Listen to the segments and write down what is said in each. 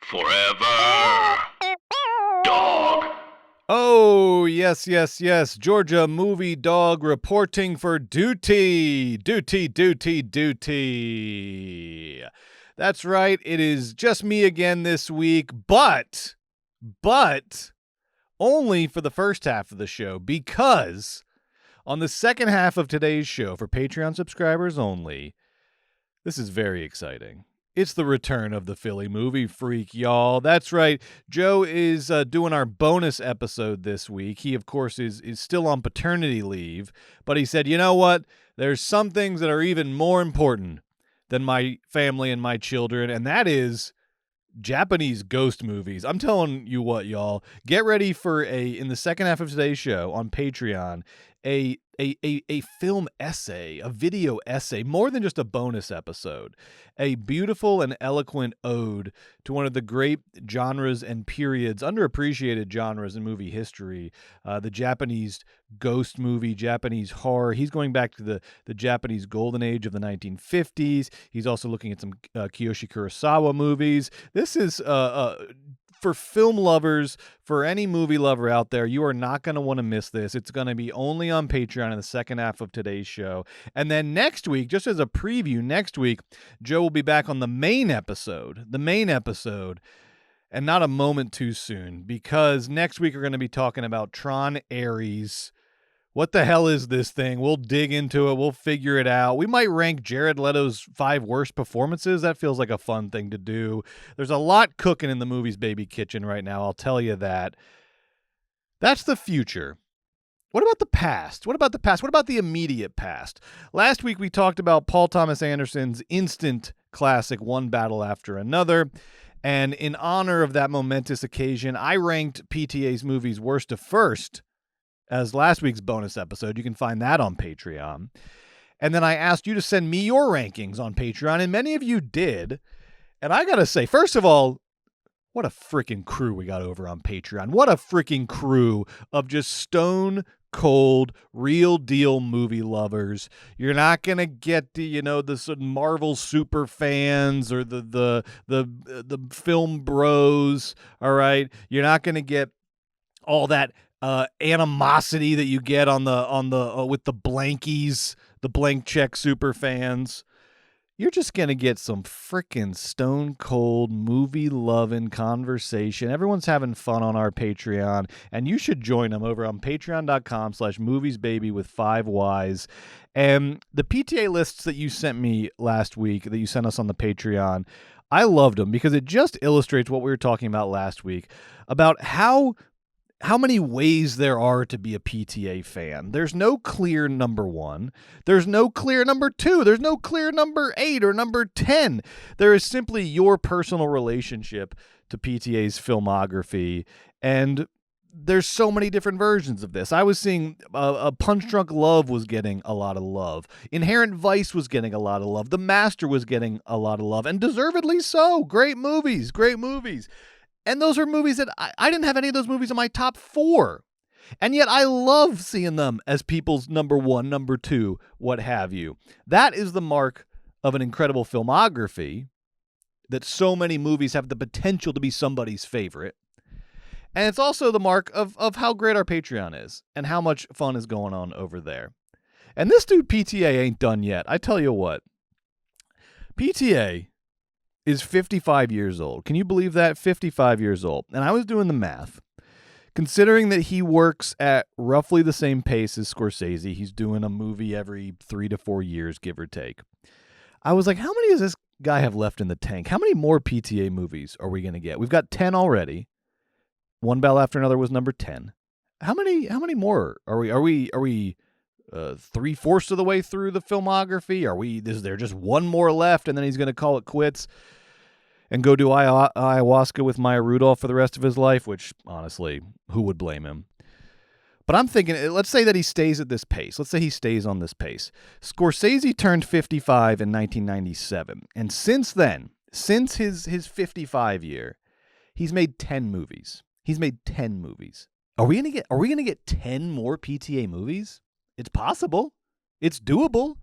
Forever. Dog. Oh, yes, yes, yes. Georgia Movie Dawg reporting for duty. Duty. That's right. It is just me again this week, but only for the first half of the show, because on the second half of today's show, for Patreon subscribers only, this is very exciting. It's the return of the Philly movie freak, y'all. That's right. Joe is doing our bonus episode this week. He, of course, is still on paternity leave, but he said, you know what? There's some things that are even more important than my family and my children, and that is Japanese ghost movies. I'm telling you what, y'all. Get ready for in the second half of today's show on Patreon, a film essay, a video essay, more than just a bonus episode, a beautiful and eloquent ode to one of the great genres and periods, underappreciated genres in movie history, the Japanese ghost movie, Japanese horror. He's going back to the Japanese golden age of the 1950s. He's also looking at some Kiyoshi Kurosawa movies. This is for film lovers, for any movie lover out there, you are not going to want to miss this. It's going to be only on Patreon in the second half of today's show. And then next week, just as a preview, next week, Joe will be back on the main episode, and not a moment too soon, because next week we're going to be talking about Tron Ares. What the hell is this thing? We'll dig into it. We'll figure it out. We might rank Jared Leto's 5 worst performances. That feels like a fun thing to do. There's a lot cooking in the movie's baby kitchen right now, I'll tell you that. That's the future. What about the past? What about the immediate past? Last week we talked about Paul Thomas Anderson's instant classic One Battle After Another. And in honor of that momentous occasion, I ranked PTA's movies worst to first as last week's bonus episode. You can find that on Patreon. And then I asked you to send me your rankings on Patreon, and many of you did. And I gotta say, first of all, what a freaking crew we got over on Patreon. What a freaking crew of just stone cold, real deal movie lovers. You're not gonna get the sort of Marvel super fans or the film bros. All right, you're not gonna get all that animosity that you get on the with the blankies, the blank check super fans. You're just going to get some frickin' stone cold movie loving conversation. Everyone's having fun on our Patreon, and you should join them over on patreon.com/moviesbaby with 5 Ys. And the PTA lists that you sent me last week, that you sent us on the Patreon, I loved them because it just illustrates what we were talking about last week about how many ways there are to be a PTA fan. There's no clear number 1. There's no clear number 2. There's no clear number 8 or number 10. There is simply your personal relationship to PTA's filmography. And there's so many different versions of this. I was seeing a Punch Drunk Love was getting a lot of love. Inherent Vice was getting a lot of love. The Master was getting a lot of love. And deservedly so. Great movies. And those are movies that I didn't have any of those movies in my top 4. And yet I love seeing them as people's number 1, number 2, what have you. That is the mark of an incredible filmography, that so many movies have the potential to be somebody's favorite. And it's also the mark of how great our Patreon is and how much fun is going on over there. And this dude PTA ain't done yet. I tell you what. PTA is 55 years old. Can you believe that? 55 years old. And I was doing the math. Considering that he works at roughly the same pace as Scorsese, he's doing a movie every 3 to 4 years, give or take. I was like, how many does this guy have left in the tank? How many more PTA movies are we going to get? We've got 10 already. One Battle After Another was number 10. How many more are we 3/4 of the way through the filmography? Is there just one more left and then he's going to call it quits and go do ayahuasca with Maya Rudolph for the rest of his life, which, honestly, who would blame him? But I'm thinking, let's say that he stays at this pace. Let's say he stays on this pace. Scorsese turned 55 in 1997. And since then, since his 55 year, he's made 10 movies. Are we gonna get 10 more PTA movies? It's possible. It's doable.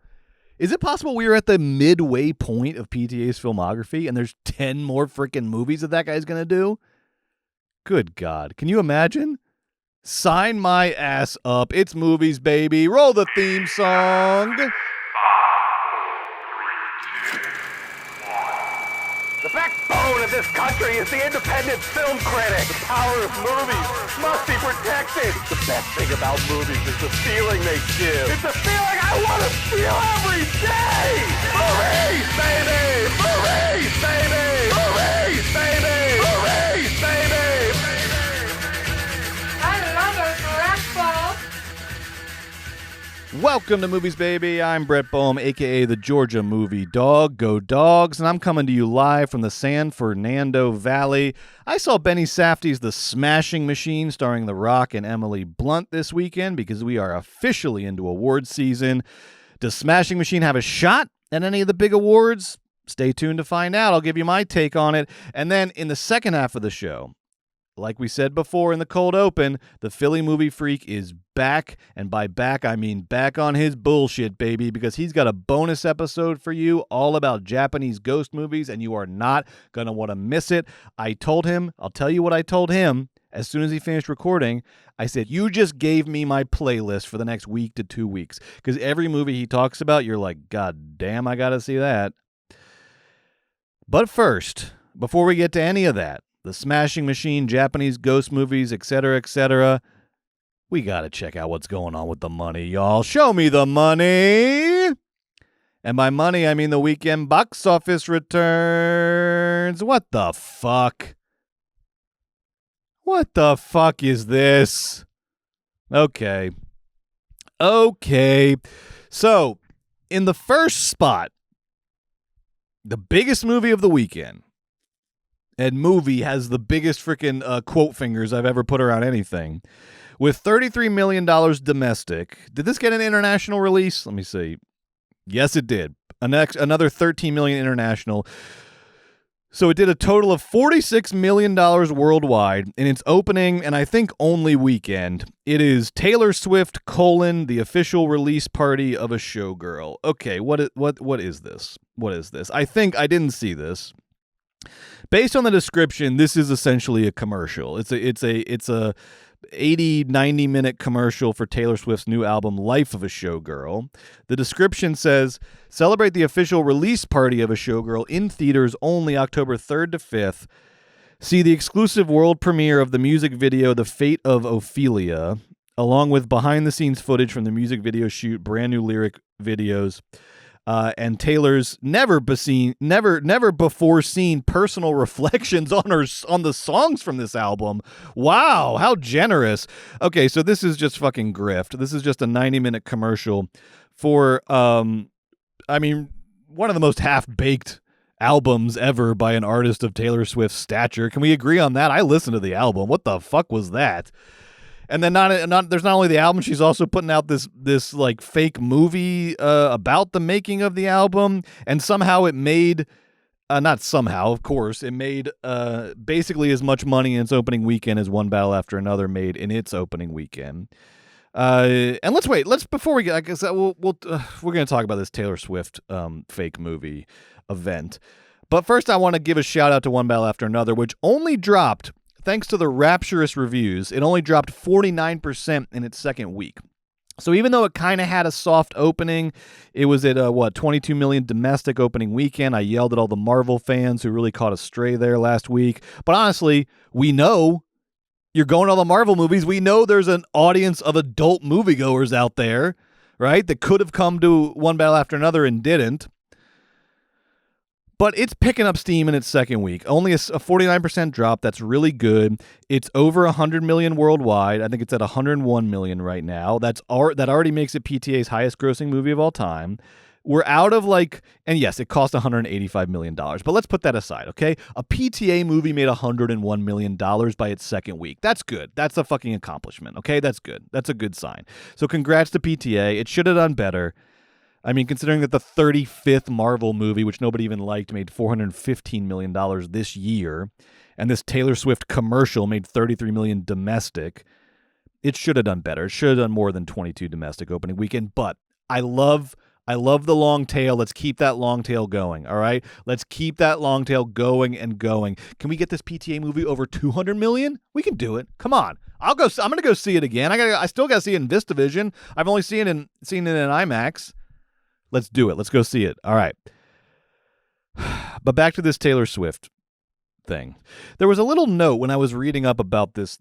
Is it possible we are at the midway point of PTA's filmography and there's 10 more freaking movies that guy's going to do? Good God. Can you imagine? Sign my ass up. It's movies, baby. Roll the theme song. The backbone of this country is the independent film critic. The power of movies must be protected. The best thing about movies is the feeling they give. It's a feeling I want to feel every day. Movies, baby! Movies, baby! Movies, baby! Movies, baby! I love it, Blackball. Welcome to Movies, Baby. I'm Brett Boehm, a.k.a. the Georgia Movie Dawg. Go Dogs. And I'm coming to you live from the San Fernando Valley. I saw Benny Safdie's The Smashing Machine starring The Rock and Emily Blunt this weekend because we are officially into awards season. Does Smashing Machine have a shot at any of the big awards? Stay tuned to find out. I'll give you my take on it. And then in the second half of the show, like we said before in the cold open, the Philly movie freak is back. And by back, I mean back on his bullshit, baby, because he's got a bonus episode for you all about Japanese ghost movies, and you are not going to want to miss it. I told him, I'll tell you what I told him as soon as he finished recording. I said, you just gave me my playlist for the next week to 2 weeks, because every movie he talks about, you're like, God damn, I got to see that. But first, before we get to any of that, the Smashing Machine, Japanese ghost movies, etc., we got to check out what's going on with the money, y'all. Show me the money. And by money, I mean the weekend box office returns. What the fuck? What the fuck is this? Okay. So, in the first spot, the biggest movie of the weekend, and movie has the biggest freaking quote fingers I've ever put around anything. With $33 million domestic. Did this get an international release? Let me see. Yes, it did. Another $13 million international. So it did a total of $46 million worldwide in its opening and I think only weekend. It is Taylor Swift, the official release party of a showgirl. Okay, what is this? What is this? I didn't see this. Based on the description, this is essentially a commercial. It's a 80-90 minute commercial for Taylor Swift's new album Life of a Showgirl. The description says, celebrate the official release party of a showgirl in theaters only October 3rd to 5th. See the exclusive world premiere of the music video The Fate of Ophelia, along with behind the scenes footage from the music video shoot, brand new lyric videos, and Taylor's never before seen personal reflections on the songs from this album. Wow, how generous. Okay, so this is just fucking Grift. This is just a 90-minute commercial for one of the most half-baked albums ever by an artist of Taylor Swift's stature. Can we agree on that? I listened to the album. What the fuck was that? And then there's not only the album, she's also putting out this like fake movie about the making of the album, and somehow it made not somehow, of course, it made basically as much money in its opening weekend as One Battle After Another made in its opening weekend. And before we get, I guess we're going to talk about this Taylor Swift fake movie event. But first, I want to give a shout out to One Battle After Another, which only dropped. Thanks to the rapturous reviews, it only dropped 49% in its second week. So even though it kind of had a soft opening, it was at, $22 million domestic opening weekend. I yelled at all the Marvel fans who really caught a stray there last week. But honestly, we know you're going to all the Marvel movies. We know there's an audience of adult moviegoers out there, right, that could have come to One Battle After Another and didn't. But it's picking up steam in its second week. Only a 49% drop. That's really good. It's over 100 million worldwide. I think it's at 101 million right now. That already makes it PTA's highest grossing movie of all time. We're out of and yes, it cost $185 million. But let's put that aside, okay? A PTA movie made $101 million by its second week. That's good. That's a fucking accomplishment, okay? That's good. That's a good sign. So congrats to PTA. It should have done better. I mean, considering that the 35th Marvel movie, which nobody even liked, made $415 million this year, and this Taylor Swift commercial made $33 million domestic, it should have done better. It should have done more than 22 domestic opening weekend, but I love I love the long tail. Let's keep that long tail going, all right? Let's keep that long tail going and going. Can we get this PTA movie over 200 million? We can do it. Come on. I'm going to go see it again. I still got to see it in VistaVision. I've only seen it in IMAX. Let's do it. Let's go see it. All right. But back to this Taylor Swift thing. There was a little note when I was reading up about this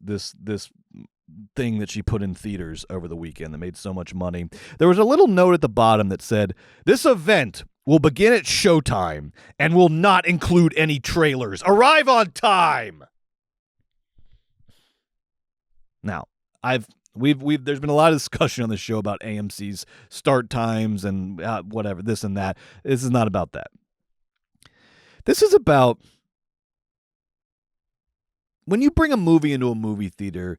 thing that she put in theaters over the weekend that made so much money. There was a little note at the bottom that said, "This event will begin at showtime and will not include any trailers. Arrive on time." Now, there's been a lot of discussion on this show about AMC's start times and whatever, this and that. This is not about that. This is about when you bring a movie into a movie theater,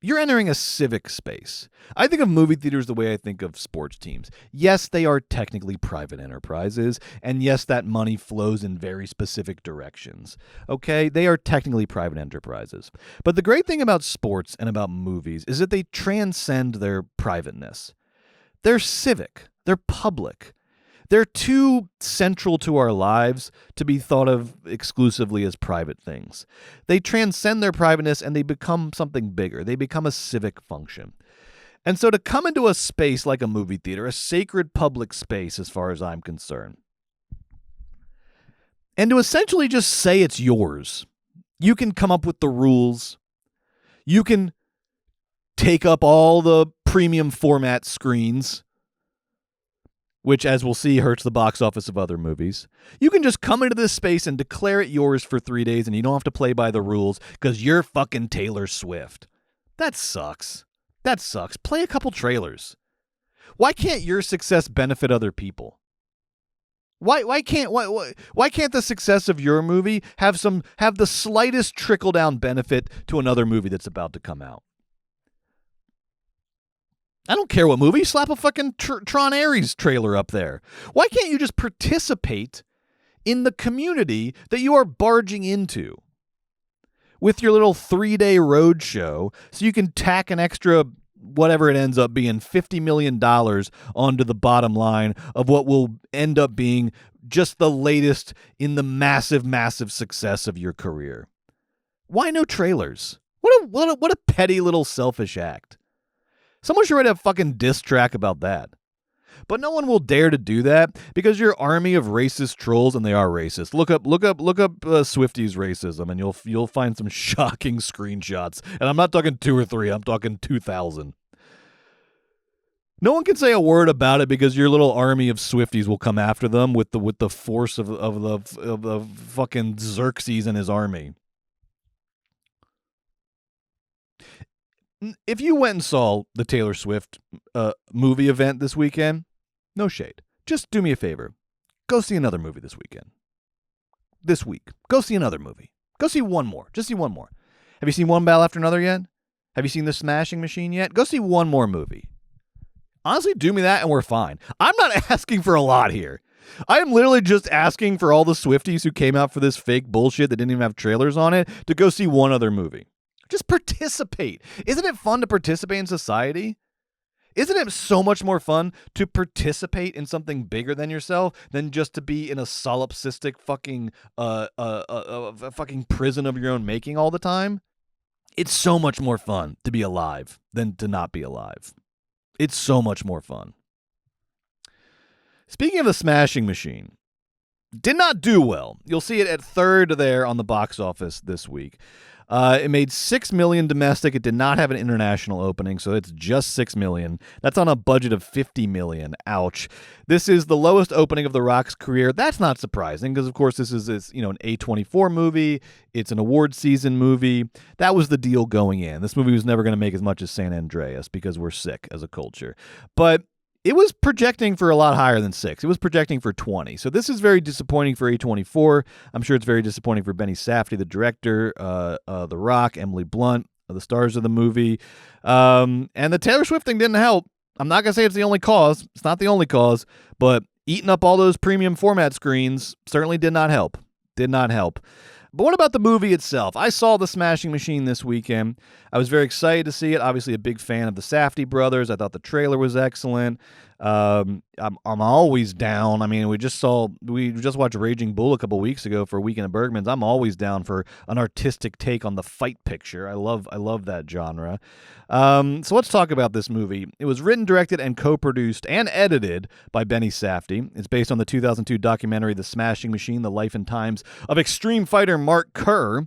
you're entering a civic space. I think of movie theaters the way I think of sports teams. Yes, they are technically private enterprises, and yes, that money flows in very specific directions. Okay, they are technically private enterprises. But the great thing about sports and about movies is that they transcend their privateness. They're civic. They're public. They're too central to our lives to be thought of exclusively as private things. They transcend their privateness and they become something bigger. They become a civic function. And so to come into a space like a movie theater, a sacred public space as far as I'm concerned, and to essentially just say it's yours. You can come up with the rules. You can take up all the premium format screens, which, as we'll see, hurts the box office of other movies. You can just come into this space and declare it yours for 3 days, and you don't have to play by the rules because you're fucking Taylor Swift. That sucks. That sucks. Play a couple trailers. Why can't your success benefit other people? Why can't the success of your movie have the slightest trickle-down benefit to another movie that's about to come out? I don't care what movie. Slap a fucking Tron Ares trailer up there. Why can't you just participate in the community that you are barging into with your little 3-day road show so you can tack an extra, whatever it ends up being, $50 million onto the bottom line of what will end up being just the latest in the massive, massive success of your career? Why no trailers? What a petty little selfish act. Someone should write a fucking diss track about that. But no one will dare to do that because your army of racist trolls, and they are racist. Look up Swifties racism, and you'll find some shocking screenshots. And I'm not talking 2 or 3. I'm talking 2,000. No one can say a word about it because your little army of Swifties will come after them with the force of the fucking Xerxes and his army. If you went and saw the Taylor Swift movie event this weekend, no shade. Just do me a favor. Go see another movie this weekend. This week. Go see another movie. Go see one more. Just see one more. Have you seen One Battle After Another yet? Have you seen The Smashing Machine yet? Go see one more movie. Honestly, do me that and we're fine. I'm not asking for a lot here. I am literally just asking for all the Swifties who came out for this fake bullshit that didn't even have trailers on it to go see one other movie. Just participate. Isn't it fun to participate in society? Isn't it so much more fun to participate in something bigger than yourself than just to be in a solipsistic fucking fucking prison of your own making all the time? It's so much more fun to be alive than to not be alive. It's so much more fun. Speaking of The Smashing Machine, did not do well. You'll see it at 3rd there on the box office this week. It made $6 million domestic. It did not have an international opening, so it's just $6 million. That's on a budget of $50 million. Ouch. This is the lowest opening of The Rock's career. That's not surprising because, of course, this is an A24 movie. It's an award season movie. That was the deal going in. This movie was never going to make as much as San Andreas because we're sick as a culture. But it was projecting for a lot higher than 6. It was projecting for 20. So this is very disappointing for A24. I'm sure it's very disappointing for Benny Safdie, the director, The Rock, Emily Blunt, the stars of the movie. And the Taylor Swift thing didn't help. I'm not going to say it's the only cause. It's not the only cause. But eating up all those premium format screens certainly did not help. Did not help. But what about the movie itself? I saw The Smashing Machine this weekend. I was very excited to see it. Obviously a big fan of the Safdie brothers. I thought the trailer was excellent. I'm always down. I mean, we just watched Raging Bull a couple weeks ago for Weekend at Bergman's. I'm always down for an artistic take on the fight picture. I love that genre. So let's talk about this movie. It was written, directed, and co-produced and edited by Benny Safdie. It's based on the 2002 documentary The Smashing Machine: The Life and Times of Extreme Fighter Mark Kerr.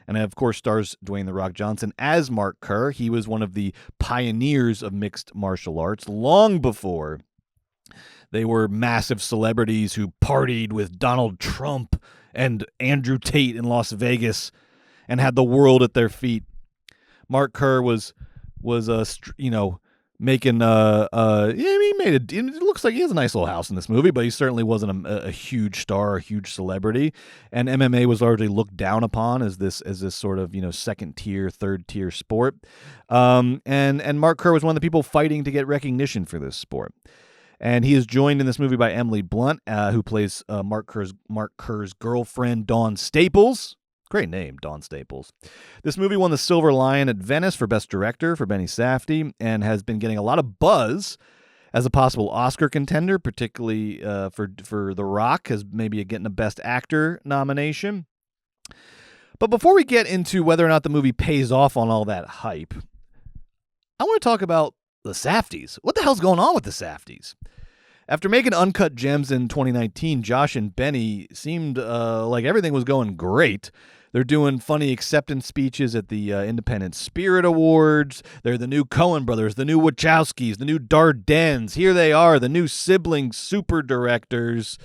And it, of course, stars Dwayne "The Rock" Johnson as Mark Kerr. He was one of the pioneers of mixed martial arts long before they were massive celebrities who partied with Donald Trump and Andrew Tate in Las Vegas and had the world at their feet. Mark Kerr was making it looks like he has a nice little house in this movie, but he certainly wasn't a huge star, a huge celebrity. And MMA was largely looked down upon as this sort of second tier, third tier sport. And Mark Kerr was one of the people fighting to get recognition for this sport. And he is joined in this movie by Emily Blunt, who plays Mark Kerr's girlfriend, Dawn Staples. Great name, Dawn Staples. This movie won the Silver Lion at Venice for Best Director for Benny Safdie and has been getting a lot of buzz as a possible Oscar contender, particularly for The Rock, as maybe getting a Best Actor nomination. But before we get into whether or not the movie pays off on all that hype, I want to talk about the Safdies. What the hell's going on with the Safdies? After making Uncut Gems in 2019, Josh and Benny seemed like everything was going great. They're doing funny acceptance speeches at the Independent Spirit Awards. They're the new Coen brothers, the new Wachowskis, the new Dardennes. Here they are, the new sibling super directors.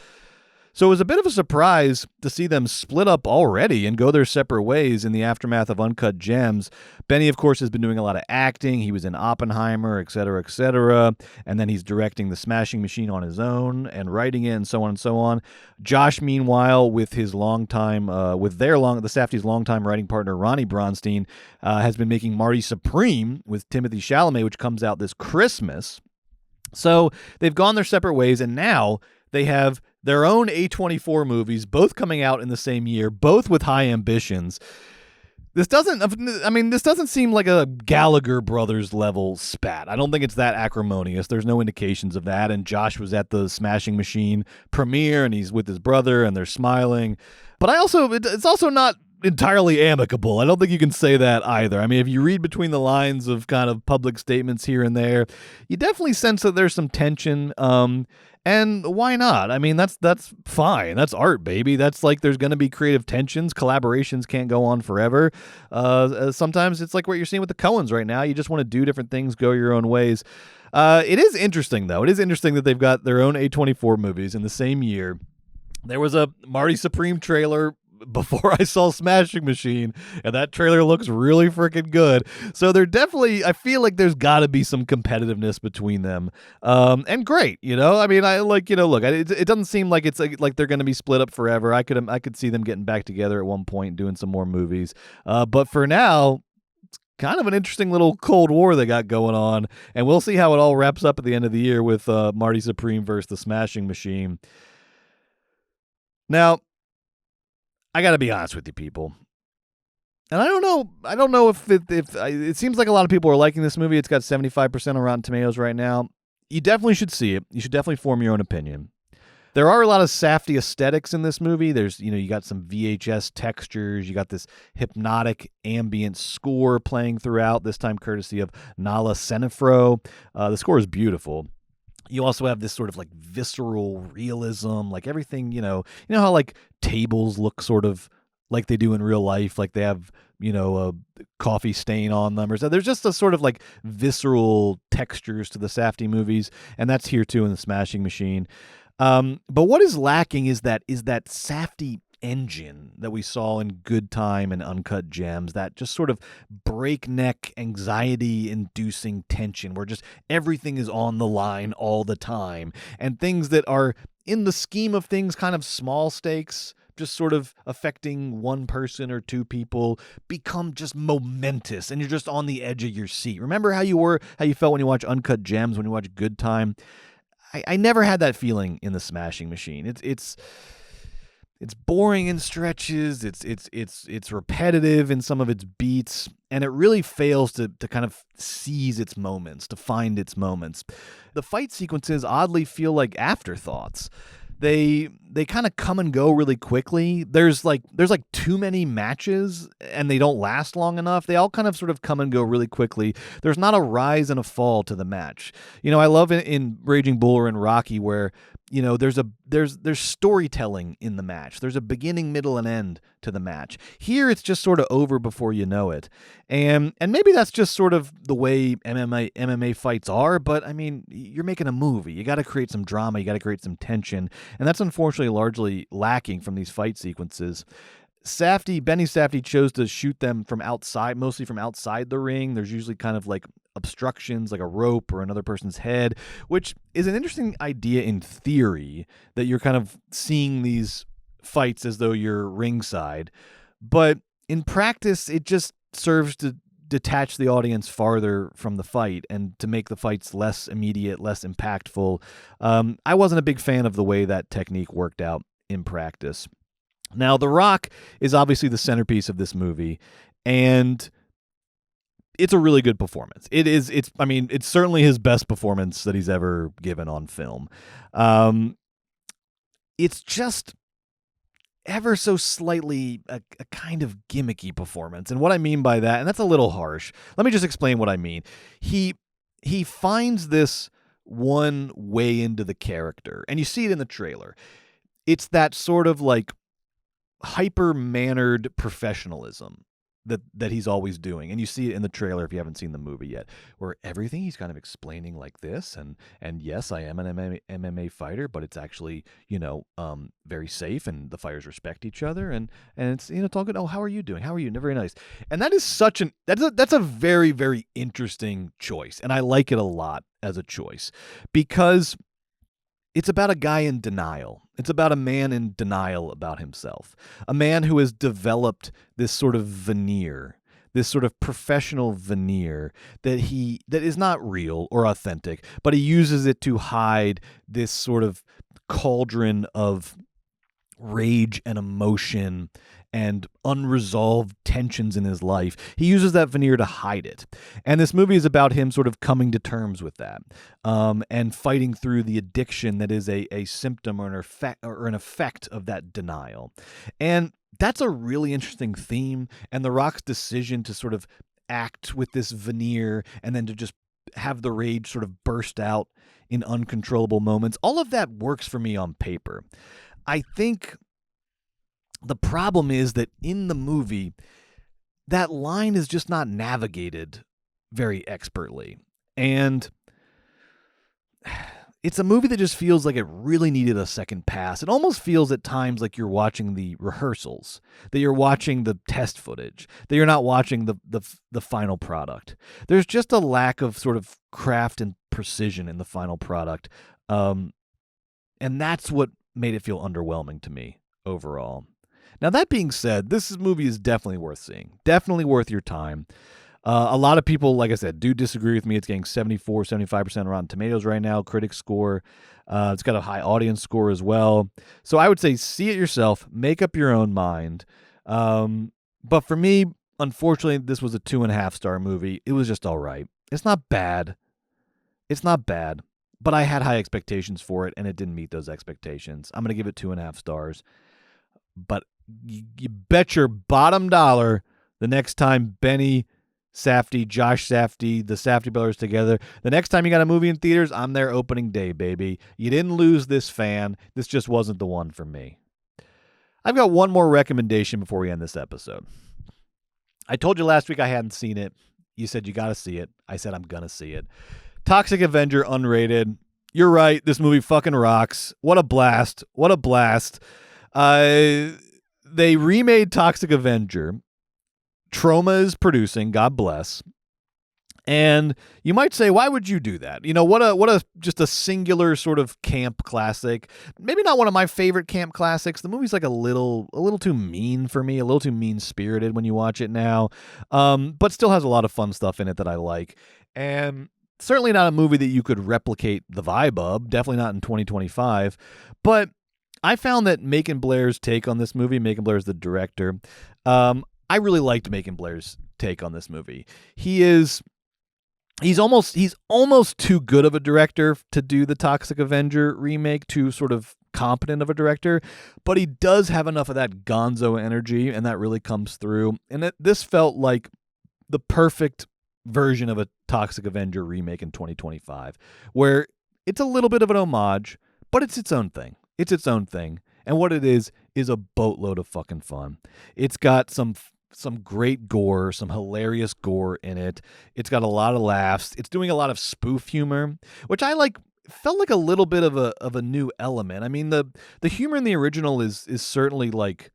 So it was a bit of a surprise to see them split up already and go their separate ways in the aftermath of Uncut Gems. Benny, of course, has been doing a lot of acting. He was in Oppenheimer, et cetera, and then he's directing The Smashing Machine on his own and writing it and so on and so on. Josh, meanwhile, with his the Safdie's longtime writing partner, Ronnie Bronstein, has been making Marty Supreme with Timothée Chalamet, which comes out this Christmas. So they've gone their separate ways, and now they have their own A24 movies, both coming out in the same year, both with high ambitions. This doesn't seem like a Gallagher Brothers level spat. I don't think it's that acrimonious. There's no indications of that. And Josh was at the Smashing Machine premiere, and he's with his brother, and they're smiling. But it's also not entirely amicable. I don't think you can say that either. I mean, if you read between the lines of kind of public statements here and there, you definitely sense that there's some tension. And why not? I mean, that's fine. That's art, baby. That's like there's going to be creative tensions. Collaborations can't go on forever. Sometimes it's like what you're seeing with the Coens right now. You just want to do different things, go your own ways. It is interesting, though. It is interesting that they've got their own A24 movies in the same year. There was a Marty Supreme trailer before I saw Smashing Machine, and that trailer looks really freaking good. So they're definitely, I feel like there's got to be some competitiveness between them. And great, I mean, it doesn't seem like it's like they're going to be split up forever. I could see them getting back together at one point, doing some more movies. But for now, it's kind of an interesting little Cold War they got going on, and we'll see how it all wraps up at the end of the year with Marty Supreme versus the Smashing Machine. Now, I got to be honest with you, people. And I don't know if it seems like a lot of people are liking this movie. It's got 75% on Rotten Tomatoes right now. You definitely should see it. You should definitely form your own opinion. There are a lot of Safdie aesthetics in this movie. There's, you got some VHS textures. You got this hypnotic ambient score playing throughout, this time courtesy of Nala Senefro. The score is beautiful. You also have this sort of like visceral realism, like everything, you know how like tables look sort of like they do in real life, like they have, a coffee stain on them or so. There's just a sort of like visceral textures to the Safdie movies, and that's here too in The Smashing Machine. But what is lacking is that Safdie engine that we saw in Good Time and Uncut Gems, that just sort of breakneck, anxiety-inducing tension where just everything is on the line all the time, and things that are, in the scheme of things, kind of small stakes, just sort of affecting one person or two people, become just momentous, and you're just on the edge of your seat. Remember how you felt when you watch Uncut Gems, when you watch Good Time? I never had that feeling in The Smashing Machine. It's boring in stretches. It's repetitive in some of its beats, and it really fails to kind of seize its moments, to find its moments. The fight sequences oddly feel like afterthoughts. They kind of come and go really quickly. There's like too many matches, and they don't last long enough. They all kind of sort of come and go really quickly. There's not a rise and a fall to the match. I love it in Raging Bull or in Rocky where there's storytelling in the match. There's a beginning, middle, and end to the match. Here, it's just sort of over before you know it, and maybe that's just sort of the way MMA fights are. But I mean, you're making a movie. You got to create some drama. You got to create some tension, and that's unfortunately largely lacking from these fight sequences. Benny Safdie chose to shoot them from outside, mostly from outside the ring. There's usually kind of like obstructions, like a rope or another person's head, which is an interesting idea in theory, that you're kind of seeing these fights as though you're ringside. But in practice, it just serves to detach the audience farther from the fight and to make the fights less immediate, less impactful. I wasn't a big fan of the way that technique worked out in practice. Now, The Rock is obviously the centerpiece of this movie, and it's a really good performance. It's certainly his best performance that he's ever given on film. It's just ever so slightly a kind of gimmicky performance. And what I mean by that, and that's a little harsh, let me just explain what I mean. He finds this one way into the character, and you see it in the trailer. It's that sort of like hyper-mannered professionalism that he's always doing. And you see it in the trailer if you haven't seen the movie yet, where everything he's kind of explaining like this, and yes, I am an MMA fighter, but it's actually, very safe, and the fighters respect each other, and it's, talking, oh, how are you doing? How are you? Very nice. And that is that's a very, very interesting choice. And I like it a lot as a choice, because it's about a guy in denial. It's about a man in denial about himself. A man who has developed this sort of veneer, this sort of professional veneer that is not real or authentic, but he uses it to hide this sort of cauldron of rage and emotion and unresolved tensions in his life. He uses that veneer to hide it. And this movie is about him sort of coming to terms with that, and fighting through the addiction that is a symptom or an effect of that denial. And that's a really interesting theme. And The Rock's decision to sort of act with this veneer and then to just have the rage sort of burst out in uncontrollable moments, all of that works for me on paper. I think the problem is that in the movie, that line is just not navigated very expertly. And it's a movie that just feels like it really needed a second pass. It almost feels at times like you're watching the rehearsals, that you're watching the test footage, that you're not watching the final product. There's just a lack of sort of craft and precision in the final product. And that's what made it feel underwhelming to me overall. Now, that being said, this movie is definitely worth seeing. Definitely worth your time. A lot of people, like I said, do disagree with me. It's getting 74, 75% Rotten Tomatoes right now, critic score. It's got a high audience score as well. So I would say see it yourself. Make up your own mind. But for me, unfortunately, this was a 2.5-star movie. It was just all right. It's not bad. But I had high expectations for it, and it didn't meet those expectations. I'm going to give it 2.5 stars. But you bet your bottom dollar the next time Benny Safdie, Josh Safdie, the Safdie brothers together, the next time you got a movie in theaters, I'm there opening day, baby. You didn't lose this fan. This just wasn't the one for me. I've got one more recommendation before we end this episode. I told you last week I hadn't seen it. You said you got to see it. I said I'm going to see it. Toxic Avenger unrated. You're right. This movie fucking rocks. What a blast. What a blast. They remade Toxic Avenger. Troma is producing, God bless. And you might say, why would you do that? What a just a singular sort of camp classic. Maybe not one of my favorite camp classics. The movie's like a little too mean for me, a little too mean-spirited when you watch it now. But still has a lot of fun stuff in it that I like. And certainly not a movie that you could replicate the vibe of, definitely not in 2025. But I found that Macon Blair's take on this movie, Macon Blair's the director, I really liked Macon Blair's take on this movie. He's almost too good of a director to do the Toxic Avenger remake, too sort of competent of a director, but he does have enough of that gonzo energy, and that really comes through. And this felt like the perfect version of a Toxic Avenger remake in 2025, where it's a little bit of an homage, but it's its own thing. It's its own thing. And what it is a boatload of fucking fun. It's got some great gore, some hilarious gore in it. It's got a lot of laughs. It's doing a lot of spoof humor, which I like. Felt like a little bit of a new element. I mean, the humor in the original is certainly like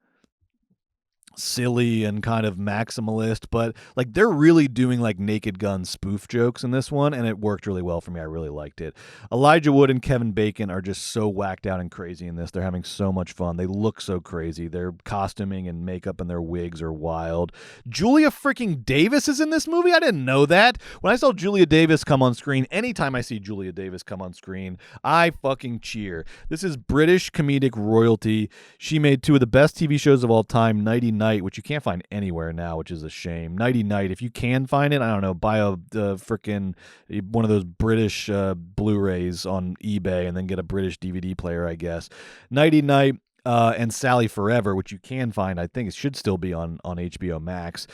silly and kind of maximalist, but like they're really doing like Naked Gun spoof jokes in this one, and it worked really well for me. I really liked it. Elijah Wood and Kevin Bacon are just so whacked out and crazy in this. They're having so much fun. They look so crazy. Their costuming and makeup and their wigs are wild. Julia freaking Davis is in this movie. I didn't know that. When I saw Julia Davis come on screen, anytime I see Julia Davis come on screen, I fucking cheer. This is British comedic royalty. She made two of the best TV shows of all time, Nighty Night, which you can't find anywhere now, which is a shame. Nighty Night, if you can find it, I don't know, buy a freaking one of those British Blu-rays on eBay and then get a British DVD player, I guess. Nighty Night. And Sally Forever, which you can find, I think it should still be on HBO Max.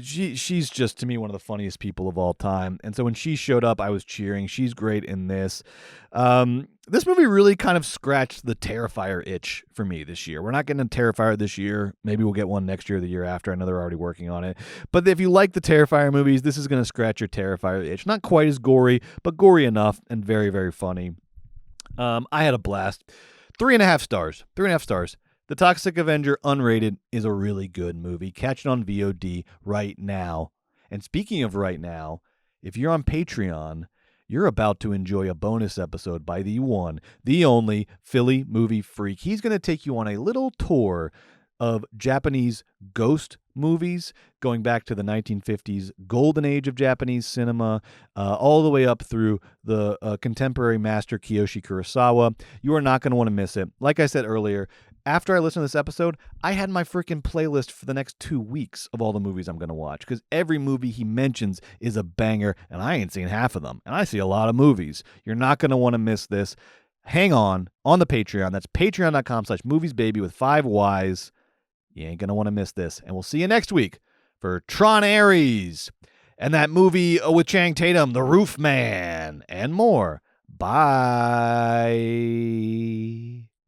She's just, to me, one of the funniest people of all time. And so when she showed up, I was cheering. She's great in this. This movie really kind of scratched the Terrifier itch for me this year. We're not getting a Terrifier this year. Maybe we'll get one next year or the year after. I know they're already working on it. But if you like the Terrifier movies, this is going to scratch your Terrifier itch. Not quite as gory, but gory enough and very, very funny. I had a blast. 3.5 stars. 3.5 stars. The Toxic Avenger Unrated is a really good movie. Catch it on VOD right now. And speaking of right now, if you're on Patreon, you're about to enjoy a bonus episode by the one, the only Philly Movie Freak. He's going to take you on a little tour of Japanese ghost movies, going back to the 1950s golden age of Japanese cinema, all the way up through the contemporary master Kiyoshi Kurosawa. You are not going to want to miss it. Like I said earlier, after I listened to this episode, I had my freaking playlist for the next 2 weeks of all the movies I'm going to watch, because every movie he mentions is a banger, and I ain't seen half of them, and I see a lot of movies. You're not going to want to miss this. Hang on the Patreon. That's patreon.com/moviesbaby with 5 Ys. You ain't going to want to miss this. And we'll see you next week for Tron Ares and that movie with Channing Tatum, The Roof Man, and more. Bye.